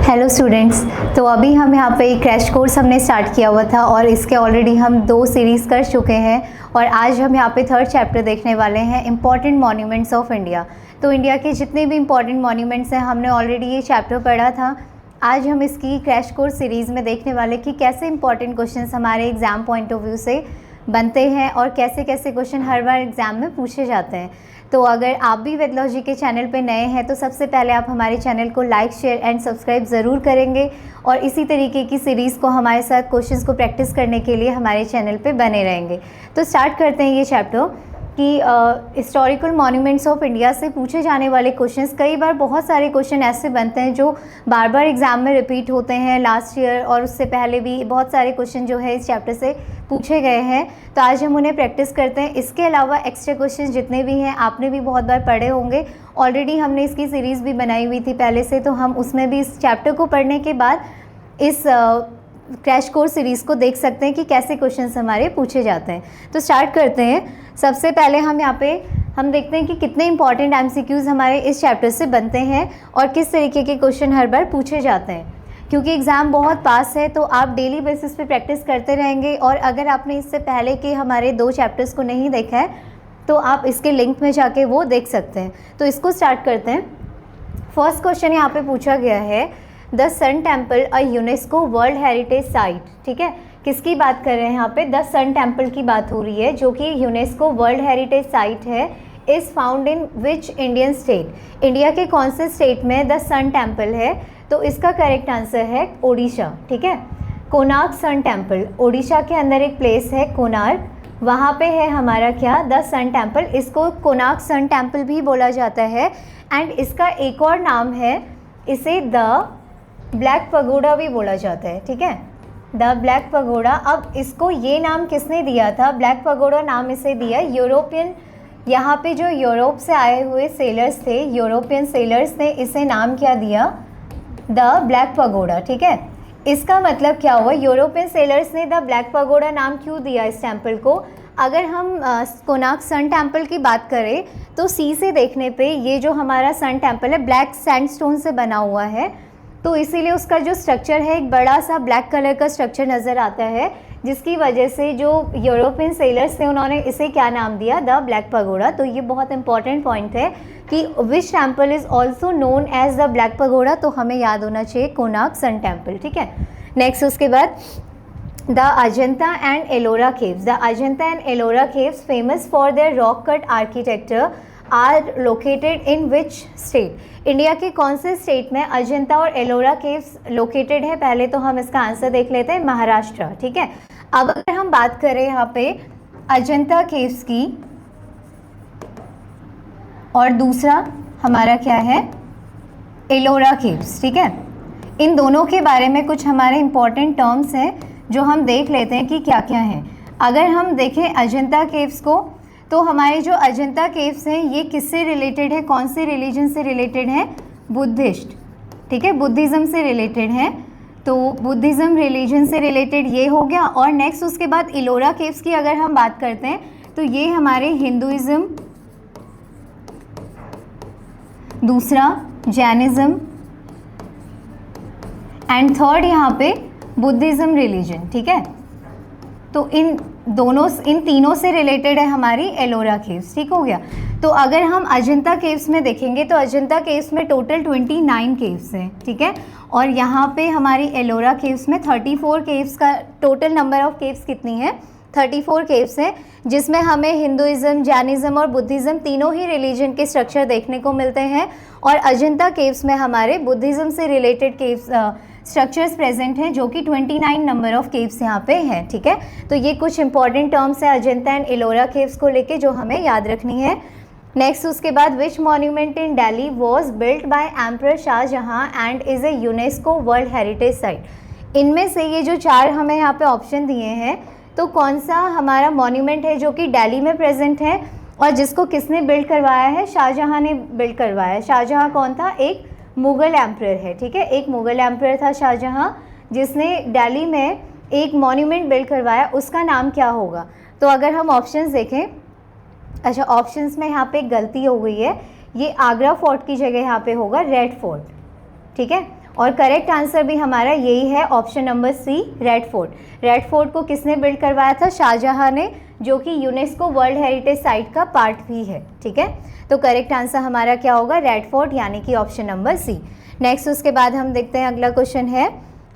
Hello students. तो अभी हम यहाँ पे एक क्रैश कोर्स हमने स्टार्ट किया हुआ था और इसके ऑलरेडी हम 2 सीरीज़ कर चुके हैं और आज हम यहाँ पे 3rd चैप्टर देखने वाले हैं, इम्पॉर्टेंट मॉन्यूमेंट्स ऑफ इंडिया। तो इंडिया के जितने भी इम्पॉर्टेंट मॉन्यूमेंट्स हैं हमने ऑलरेडी ये चैप्टर पढ़ा था। आज हम इसकी क्रैश कोर्स सीरीज़ में देखने वाले कि कैसे इंपॉर्टेंट क्वेश्चन हमारे एग्ज़ाम पॉइंट ऑफ व्यू से बनते हैं और कैसे कैसे क्वेश्चन हर बार एग्ज़ाम में पूछे जाते हैं। तो अगर आप भी वेदलॉजी के चैनल पे नए हैं तो सबसे पहले आप हमारे चैनल को लाइक, शेयर एंड सब्सक्राइब ज़रूर करेंगे और इसी तरीके की सीरीज़ को हमारे साथ क्वेश्चंस को प्रैक्टिस करने के लिए हमारे चैनल पे बने रहेंगे। तो स्टार्ट करते हैं ये चैप्टर कि हिस्टोरिकल मॉन्यूमेंट्स ऑफ इंडिया से पूछे जाने वाले क्वेश्चंस। कई बार बहुत सारे क्वेश्चन ऐसे बनते हैं जो बार बार एग्ज़ाम में रिपीट होते हैं। लास्ट ईयर और उससे पहले भी बहुत सारे क्वेश्चन जो है इस चैप्टर से पूछे गए हैं, तो आज हम उन्हें प्रैक्टिस करते हैं। इसके अलावा एक्स्ट्रा क्वेश्चन जितने भी हैं आपने भी बहुत बार पढ़े होंगे, ऑलरेडी हमने इसकी सीरीज़ भी बनाई हुई थी पहले से, तो हम उसमें भी इस चैप्टर को पढ़ने के बाद इस क्रैश कोर्स सीरीज़ को देख सकते हैं कि कैसे क्वेश्चंस हमारे पूछे जाते हैं। तो स्टार्ट करते हैं। सबसे पहले हम यहाँ पे हम देखते हैं कि कितने इंपॉर्टेंट एमसीक्यूज़ हमारे इस चैप्टर से बनते हैं और किस तरीके के क्वेश्चन हर बार पूछे जाते हैं। क्योंकि एग्ज़ाम बहुत पास है तो आप डेली बेसिस पे प्रैक्टिस करते रहेंगे और अगर आपने इससे पहले के हमारे 2 चैप्टर्स को नहीं देखा है तो आप इसके लिंक में जाके वो देख सकते हैं। तो इसको स्टार्ट करते हैं। फर्स्ट क्वेश्चन यहाँ पे पूछा गया है, the sun temple a UNESCO world heritage site. ठीक है, किसकी बात कर रहे हैं यहाँ पे? द सन टेम्पल की बात हो रही है जो कि यूनेस्को वर्ल्ड हेरिटेज साइट है। Is found in which Indian state? India के कौन से स्टेट में द सन टेम्पल है? तो इसका करेक्ट आंसर है ओडिशा। ठीक है, कोणार्क सन टेम्पल, ओडिशा के अंदर एक प्लेस है कोणार्क, वहाँ पे है हमारा क्या? The sun temple. इसको कोणार्क सन टेम्पल भी बोला जाता है एंड इसका एक और नाम है, इसे द ब्लैक पगोडा भी बोला जाता है। ठीक है, द ब्लैक पगोडा। अब इसको ये नाम किसने दिया था? ब्लैक पगोडा नाम इसे दिया यूरोपियन, यहाँ पे जो यूरोप से आए हुए सेलर्स थे, यूरोपियन सेलर्स ने इसे नाम क्या दिया? The black pagoda. ठीक है, इसका मतलब क्या हुआ? यूरोपियन सेलर्स ने द ब्लैक पगोडा नाम क्यों दिया इस टेम्पल को? अगर हम कोणार्क सन टेम्पल की बात करें तो सी से देखने पे ये जो हमारा सन टेम्पल है ब्लैक सैंडस्टोन से बना हुआ है, तो इसीलिए उसका जो स्ट्रक्चर है एक बड़ा सा ब्लैक कलर का स्ट्रक्चर नज़र आता है, जिसकी वजह से जो यूरोपियन सेलर्स थे उन्होंने इसे क्या नाम दिया? The black pagoda. तो ये बहुत इंपॉर्टेंट पॉइंट है कि which temple is also known as the black pagoda, तो हमें याद होना चाहिए कोणार्क सन टेम्पल। ठीक है, नेक्स्ट उसके बाद the Ajanta and Ellora caves. The Ajanta and Ellora caves famous for their rock cut architecture are located in which state? India के कौन से स्टेट में अजंता और एलोरा केव्स लोकेटेड है? पहले तो हम इसका आंसर देख लेते हैं, महाराष्ट्र। ठीक है, अब अगर हम बात करें यहाँ पे अजंता केव्स की और दूसरा हमारा क्या है? एलोरा केव्स। ठीक है, इन दोनों के बारे में कुछ हमारे इंपॉर्टेंट टर्म्स हैं जो हम देख लेते हैं कि क्या क्या हैं। अगर हम देखें अजंता केव्स को तो हमारे जो अजंता केव्स हैं ये किससे रिलेटेड है? कौन से रिलीजन से रिलेटेड है? बुद्धिस्ट। ठीक है, बुद्धिज़्म से रिलेटेड है, तो बुद्धिज़्म रिलीजन से रिलेटेड ये हो गया। और नेक्स्ट उसके बाद एलोरा केव्स की अगर हम बात करते हैं तो ये हमारे हिंदुइज़्म, दूसरा जैनिज़्म एंड थर्ड यहाँ पे बुद्धिज़्म रिलीजन। ठीक है, तो इन तीनों से रिलेटेड है हमारी एलोरा केव्स। ठीक हो गया। तो अगर हम अजंता केव्स में देखेंगे तो अजंता केव्स में टोटल 29 केव्स हैं। ठीक है, और यहाँ पे हमारी एलोरा केव्स में 34 केव्स का टोटल नंबर ऑफ केव्स कितनी है? 34 केव्स हैं, जिसमें हमें हिंदुइज़्म, जैनिज़्म और बुद्धिज़्म तीनों ही रिलीजन के स्ट्रक्चर देखने को मिलते हैं और अजंता केव्स में हमारे बुद्धिज़्म से रिलेटेड केव्स स्ट्रक्चर्स प्रेजेंट हैं, जो कि 29 नंबर ऑफ केव्स यहाँ पे हैं। ठीक है, तो ये कुछ इंपॉर्टेंट टर्म्स हैं अजंता एंड एलोरा केव्स को लेके जो हमें याद रखनी है। नेक्स्ट उसके बाद which monument in Delhi was built by emperor Shahjahan and is a UNESCO world heritage site? इनमें से ये जो 4 हमें यहाँ पे ऑप्शन दिए हैं, तो कौन सा हमारा मॉन्यूमेंट है जो कि दिल्ली में प्रेजेंट है और जिसको किसने बिल्ड करवाया है? शाहजहां ने बिल्ड करवाया है। शाहजहां कौन था? एक मुग़ल एम्परर है। ठीक है, एक मुग़ल एम्परर था शाहजहां जिसने दिल्ली में एक मॉन्यूमेंट बिल्ड करवाया, उसका नाम क्या होगा? तो अगर हम ऑप्शंस देखें, अच्छा ऑप्शंस में यहाँ पे गलती हो गई है, ये आगरा फोर्ट की जगह यहाँ पे होगा रेड फोर्ट। ठीक है, और करेक्ट आंसर भी हमारा यही है, option number C, red fort. Red fort को किसने बिल्ड करवाया था? शाहजहां ने, जो कि यूनेस्को वर्ल्ड हेरिटेज साइट का पार्ट भी है। ठीक है, तो करेक्ट आंसर हमारा क्या होगा? रेड फोर्ट, यानी कि ऑप्शन नंबर सी। नेक्स्ट उसके बाद हम देखते हैं अगला क्वेश्चन है,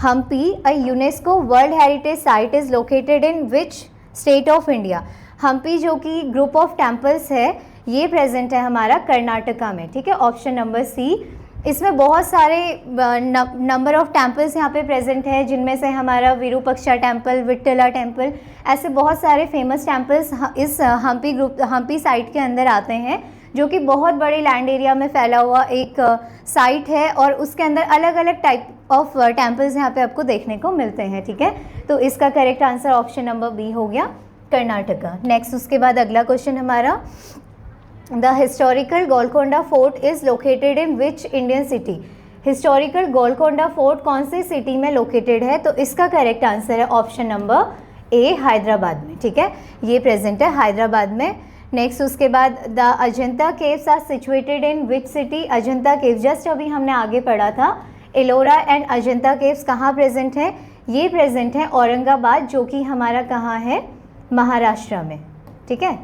Hampi a UNESCO world heritage site is located in which state of India? Hampi जो कि ग्रुप ऑफ टेम्पल्स है, ये प्रेजेंट है हमारा कर्नाटका में। ठीक है, ऑप्शन नंबर सी। इसमें बहुत सारे नंबर ऑफ टेम्पल्स यहाँ पे प्रेजेंट है, जिनमें से हमारा विरूपक्षा टेम्पल, विट्ठला टेम्पल, ऐसे बहुत सारे फेमस टेम्पल्स इस हम्पी साइट के अंदर आते हैं, जो कि बहुत बड़े लैंड एरिया में फैला हुआ एक साइट है, और उसके अंदर अलग अलग टाइप ऑफ टेम्पल्स यहाँ पे आपको देखने को मिलते हैं। ठीक है, तो इसका correct answer option number B हो गया, कर्नाटका। नेक्स्ट उसके बाद अगला क्वेश्चन हमारा, the historical Golconda fort is located in which Indian city? Historical Golconda fort कौन सी सिटी में लोकेटेड है? तो इसका करेक्ट आंसर है ऑप्शन नंबर ए, हैदराबाद में। ठीक है, ये प्रेजेंट है हैदराबाद में। नेक्स्ट उसके बाद, the Ajanta caves are situated in which city? Ajanta caves just अभी हमने आगे पढ़ा था, एलोरा एंड अजंता केव्स कहाँ प्रेजेंट है? ये प्रेजेंट है औरंगाबाद, जो कि हमारा कहाँ है? महाराष्ट्र में। ठीक है,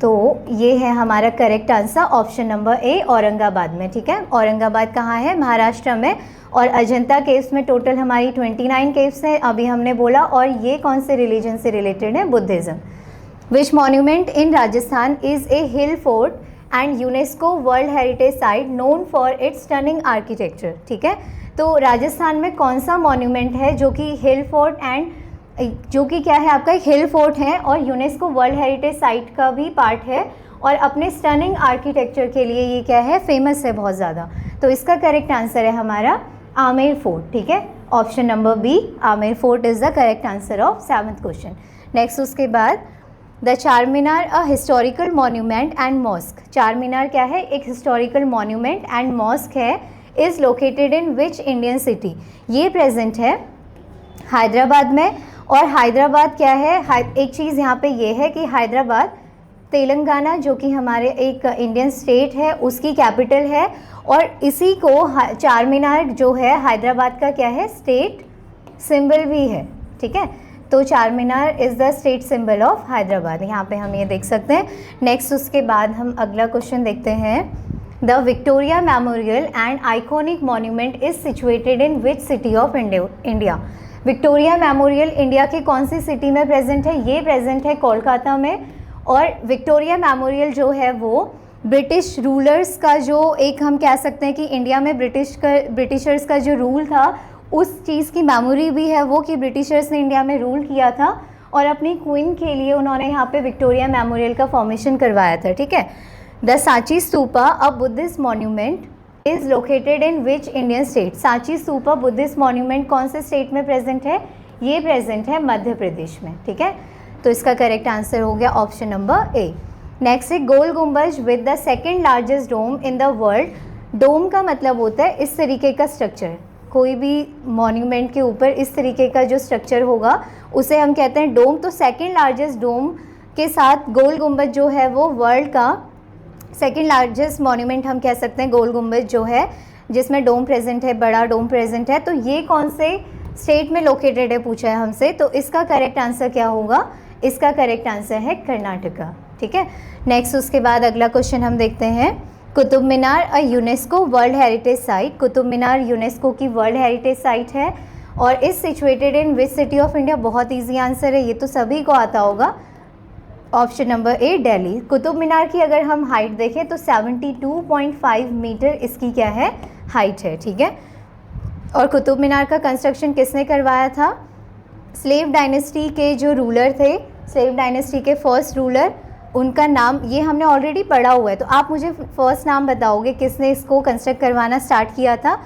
तो ये है हमारा करेक्ट आंसर, ऑप्शन नंबर ए, औरंगाबाद में। ठीक है, औरंगाबाद कहाँ है? महाराष्ट्र में। और अजंता केव्स में टोटल हमारी 29 केव्स हैं, अभी हमने बोला, और ये कौन से रिलीजन से रिलेटेड है? Buddhism. Which monument in Rajasthan is a hill fort and UNESCO world heritage site known for it's stunning architecture? ठीक है, तो राजस्थान में कौन सा मॉन्यूमेंट है जो कि हिल फोर्ट एंड जो कि क्या है आपका? एक हिल फोर्ट है और यूनेस्को वर्ल्ड हेरिटेज साइट का भी पार्ट है, और अपने स्टनिंग आर्किटेक्चर के लिए ये क्या है? फेमस है बहुत ज़्यादा। तो इसका करेक्ट आंसर है हमारा आमेर फोर्ट। ठीक है, option number B, Amer fort is the correct answer of 7th question. Next उसके बाद, the Char Minar a historical monument and mosque? Char Minar क्या है? एक हिस्टोरिकल मॉन्यूमेंट एंड मॉस्क है, is located in which Indian city? ये प्रेजेंट है हैदराबाद में। और हैदराबाद क्या है? एक चीज़ यहाँ पे ये है कि हैदराबाद तेलंगाना, जो कि हमारे एक इंडियन स्टेट है, उसकी कैपिटल है, और इसी को चार मीनार जो है हैदराबाद का क्या है? स्टेट सिंबल भी है। ठीक है, तो Char Minar is the state symbol of Hyderabad, यहाँ पे हम ये देख सकते हैं। नेक्स्ट उसके बाद हम अगला क्वेश्चन देखते हैं, the Victoria memorial and iconic monument is situated in which city of India? Victoria memorial India के कौन सी सिटी में प्रेजेंट है? ये प्रेजेंट है कोलकाता में। और विक्टोरिया मेमोरियल जो है वो ब्रिटिश रूलर्स का, जो एक हम कह सकते हैं कि इंडिया में ब्रिटिशर्स का जो रूल था, उस चीज़ की मेमोरी भी है वो, कि ब्रिटिशर्स ने इंडिया में रूल किया था, और अपनी क्वीन के लिए उन्होंने यहाँ पे विक्टोरिया मेमोरियल का फॉर्मेशन करवाया था। ठीक है, the Sanchi stupa a Buddhist monument is located in which Indian state? Sanchi stupa Buddhist monument कौन से स्टेट में प्रेजेंट है? ये प्रेजेंट है मध्य प्रदेश में। ठीक है, तो इसका करेक्ट आंसर हो गया ऑप्शन नंबर ए। नेक्स्ट है, Gol Gumbaz with the second largest dome in the world? Dome का मतलब होता है इस तरीके का स्ट्रक्चर, कोई भी मॉन्यूमेंट के ऊपर इस तरीके का जो स्ट्रक्चर होगा उसे हम कहते हैं डोम। तो सेकेंड लार्जेस्ट डोम के साथ गोल गुम्बज जो है वो वर्ल्ड का सेकेंड लार्जेस्ट मॉन्यूमेंट हम कह सकते हैं, गोल गुम्बज जो है जिसमें डोम प्रेजेंट है, बड़ा डोम प्रेजेंट है। तो ये कौन से स्टेट में लोकेटेड है पूछा है हमसे, तो इसका करेक्ट आंसर क्या होगा? इसका करेक्ट आंसर है कर्नाटका। ठीक है, नेक्स्ट उसके बाद अगला क्वेश्चन हम देखते हैं, Qutub Minar a UNESCO world heritage site? Qutub Minar UNESCO की वर्ल्ड हेरिटेज साइट है, और is situated in which city of India? बहुत ईजी आंसर है, ये तो सभी को आता होगा, option number A, Delhi. Qutub Minar की अगर हम हाइट देखें तो 72.5 मीटर इसकी क्या है? हाइट है। ठीक है, और कुतुब मीनार का कंस्ट्रक्शन किसने करवाया था? स्लेव डायनेस्टी के जो रूलर थे, स्लेव डायनेस्टी के फर्स्ट रूलर, उनका नाम ये हमने ऑलरेडी पढ़ा हुआ है, तो आप मुझे फर्स्ट नाम बताओगे किसने इसको कंस्ट्रक्ट करवाना स्टार्ट किया था?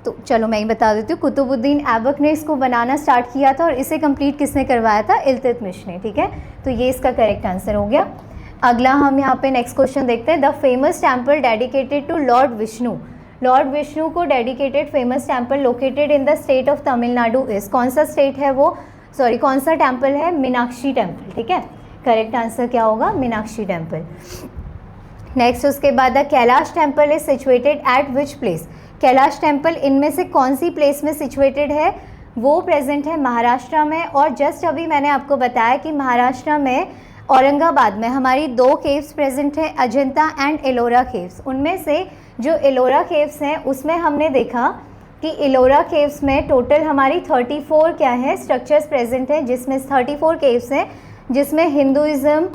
तो चलो मैं ही बता देती हूँ, कुतुबुद्दीन ऐबक ने इसको बनाना स्टार्ट किया था, और इसे कंप्लीट किसने करवाया था? इल्तुतमिश ने। ठीक है, तो ये इसका करेक्ट आंसर हो गया। अगला हम यहाँ पे नेक्स्ट क्वेश्चन देखते हैं, the famous temple dedicated to lord Vishnu? Lord Vishnu को dedicated famous temple located in the state of Tamil Nadu is? कौन सा स्टेट है वो? सॉरी, कौन सा टेम्पल है? मीनाक्षी टेम्पल। ठीक है, करेक्ट आंसर क्या होगा? मीनाक्षी टेम्पल। नेक्स्ट उसके बाद, the Kailash temple is situated at which place? Kailash temple इनमें से कौन सी प्लेस में सिचुएटेड है? वो प्रेजेंट है महाराष्ट्र में। और जस्ट अभी मैंने आपको बताया कि महाराष्ट्र में औरंगाबाद में हमारी 2 केव्स प्रेजेंट हैं, अजंता एंड एलोरा केव्स। उनमें से जो एलोरा केव्स हैं उसमें हमने देखा कि एलोरा केव्स में टोटल हमारी 34 क्या है स्ट्रक्चर्स प्रेजेंट हैं, जिसमें 34 केव्स हैं, जिसमें हिंदुइज़्म,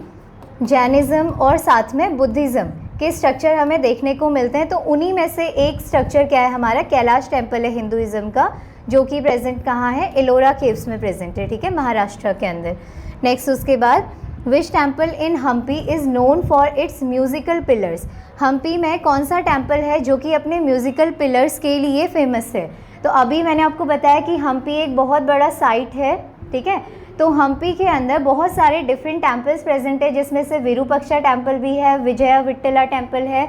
जैनिज़्म और साथ में बुद्धिज़्म के स्ट्रक्चर हमें देखने को मिलते हैं। तो उन्हीं में से एक स्ट्रक्चर क्या है हमारा कैलाश टेम्पल है हिंदुइज़्म का, जो कि प्रेजेंट कहाँ है? एलोरा केव्स में प्रेजेंट है, ठीक है, महाराष्ट्र के अंदर। नेक्स्ट उसके बाद which temple in Hampi is known for its musical pillars? Hampi में कौन सा टेम्पल है जो कि अपने म्यूज़िकल पिलर्स के लिए फेमस है? तो अभी मैंने आपको बताया कि हम्पी एक बहुत बड़ा साइट है, ठीक है। तो हम्पी के अंदर बहुत सारे डिफरेंट टेम्पल्स प्रेजेंट है, जिसमें से विरूपाक्षा टेम्पल भी है, विजया विट्ठला टेम्पल है।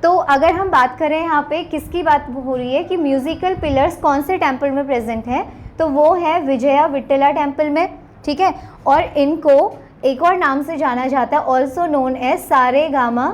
तो अगर हम बात करें यहाँ पे किसकी बात हो रही है कि म्यूज़िकल पिलर्स कौन से टेम्पल में प्रेजेंट हैं, तो वो है विजया विट्ठला टेम्पल में, ठीक है। और इनको एक और नाम से जाना जाता है, also known as Saregama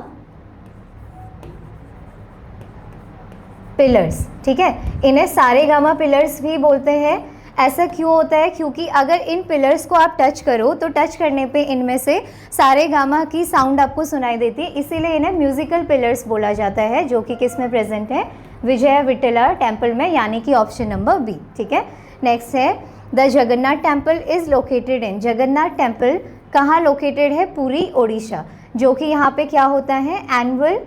pillars, ठीक है। इन्हें सारेगामा पिलर्स भी बोलते हैं। ऐसा क्यों होता है? क्योंकि अगर इन पिलर्स को आप टच करो तो टच करने पे इनमें से सारेगामा की साउंड आपको सुनाई देती है, इसीलिए इन्हें म्यूज़िकल पिलर्स बोला जाता है, जो कि किस में प्रेजेंट है? विजया विट्ठला टेम्पल में, यानी कि ऑप्शन नंबर बी, ठीक है। नेक्स्ट है the Jagannath temple is located in? Jagannath temple कहाँ लोकेटेड है? पुरी, ओडिशा, जो कि यहाँ पे क्या होता है? एनुअल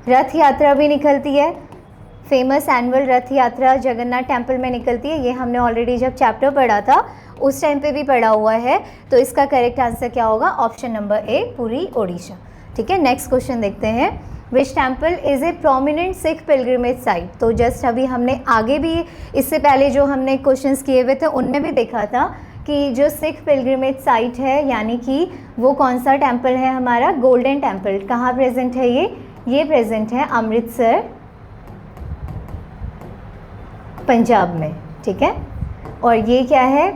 रथ यात्रा भी निकलती है। फेमस एनुअल रथ यात्रा जगन्नाथ टेम्पल में निकलती है। ये हमने ऑलरेडी जब चैप्टर पढ़ा था उस टाइम पे भी पढ़ा हुआ है। तो इसका करेक्ट आंसर क्या होगा? ऑप्शन नंबर ए, पुरी, ओडिशा, ठीक है। नेक्स्ट क्वेश्चन देखते हैं। विच temple is a prominent Sikh pilgrimage site? तो जस्ट अभी हमने आगे भी इससे पहले जो हमने क्वेश्चंस किए हुए थे उनमें भी देखा था कि जो सिख पिलग्रिमेज साइट है, यानी कि वो कौन सा टेम्पल है हमारा? Golden temple. कहाँ प्रेजेंट है ये प्रेजेंट है अमृतसर, पंजाब में, ठीक है। और ये क्या है?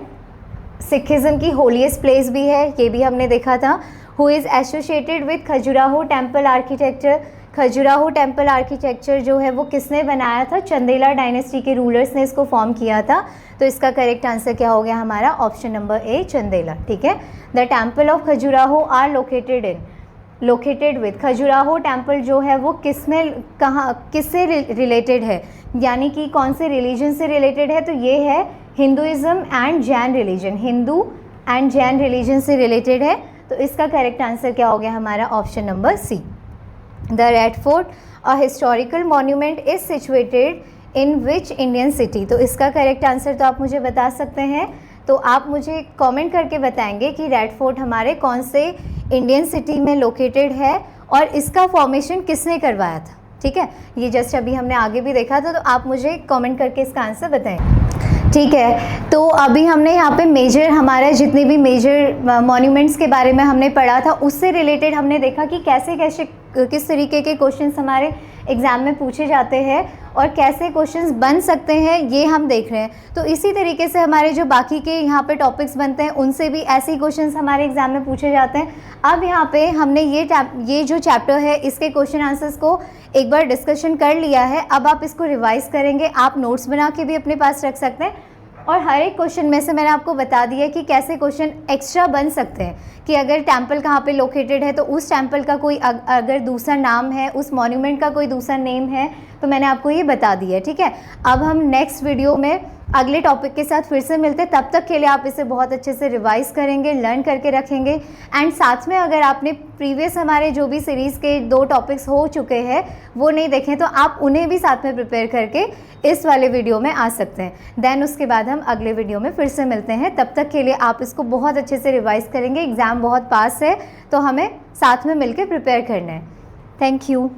सिखिज़्म की होलीएस्ट प्लेस भी है, ये भी हमने देखा था। Who is associated with Khajuraho temple architecture? Khajuraho temple architecture जो है वो किसने बनाया था? चंदेला डायनेस्टी के रूलर्स ने इसको फॉर्म किया था। तो इसका करेक्ट आंसर क्या हो गया हमारा? ऑप्शन नंबर ए, चंदेला, ठीक है। The temple of Khajuraho are located with? Khajuraho temple जो है वो किससे रिलेटेड है, यानी कि कौन से रिलीजन से रिलेटेड है? तो ये है Hinduism and Jain religion, Hindu and Jain religion से रिलेटेड है। तो इसका करेक्ट आंसर क्या हो गया हमारा? Option number C. The red fort a historical monument is situated in which Indian city? तो इसका करेक्ट आंसर तो आप मुझे बता सकते हैं। तो आप मुझे कमेंट करके बताएंगे कि रेड फोर्ट हमारे कौन से इंडियन सिटी में लोकेटेड है और इसका फॉर्मेशन किसने करवाया था, ठीक है। ये जस्ट अभी हमने आगे भी देखा था, तो आप मुझे कमेंट करके इसका आंसर बताएं, ठीक है। तो अभी हमने यहाँ पे मेजर हमारे जितने भी मेजर मॉन्यूमेंट्स के बारे में हमने पढ़ा था, उससे रिलेटेड हमने देखा कि कैसे किस तरीके के क्वेश्चंस हमारे एग्ज़ाम में पूछे जाते हैं और कैसे क्वेश्चंस बन सकते हैं, ये हम देख रहे हैं। तो इसी तरीके से हमारे जो बाकी के यहाँ पे टॉपिक्स बनते हैं उनसे भी ऐसे ही क्वेश्चंस हमारे एग्ज़ाम में पूछे जाते हैं। अब यहाँ पे हमने ये जो चैप्टर है इसके क्वेश्चन आंसर्स को एक बार डिस्कशन कर लिया है। अब आप इसको रिवाइज़ करेंगे, आप नोट्स बना के भी अपने पास रख सकते हैं। और हर एक क्वेश्चन में से मैंने आपको बता दिया कि कैसे क्वेश्चन एक्स्ट्रा बन सकते हैं, कि अगर टेम्पल कहाँ पे लोकेटेड है तो उस टेम्पल का कोई अगर दूसरा नाम है, उस मॉन्यूमेंट का कोई दूसरा नेम है, तो मैंने आपको ये बता दिया, ठीक है। अब हम नेक्स्ट वीडियो में अगले टॉपिक के साथ फिर से मिलते हैं। तब तक के लिए आप इसे बहुत अच्छे से रिवाइज करेंगे, लर्न करके रखेंगे। एंड साथ में अगर आपने प्रीवियस हमारे जो भी सीरीज़ के 2 टॉपिक्स हो चुके हैं वो नहीं देखें तो आप उन्हें भी साथ में प्रिपेयर करके इस वाले वीडियो में आ सकते हैं। देन उसके बाद हम अगले वीडियो में फिर से मिलते हैं। तब तक के लिए आप इसको बहुत अच्छे से रिवाइज करेंगे। एग्ज़ाम बहुत पास है तो हमें साथ में मिलकर प्रिपेयर करना है। Thank you.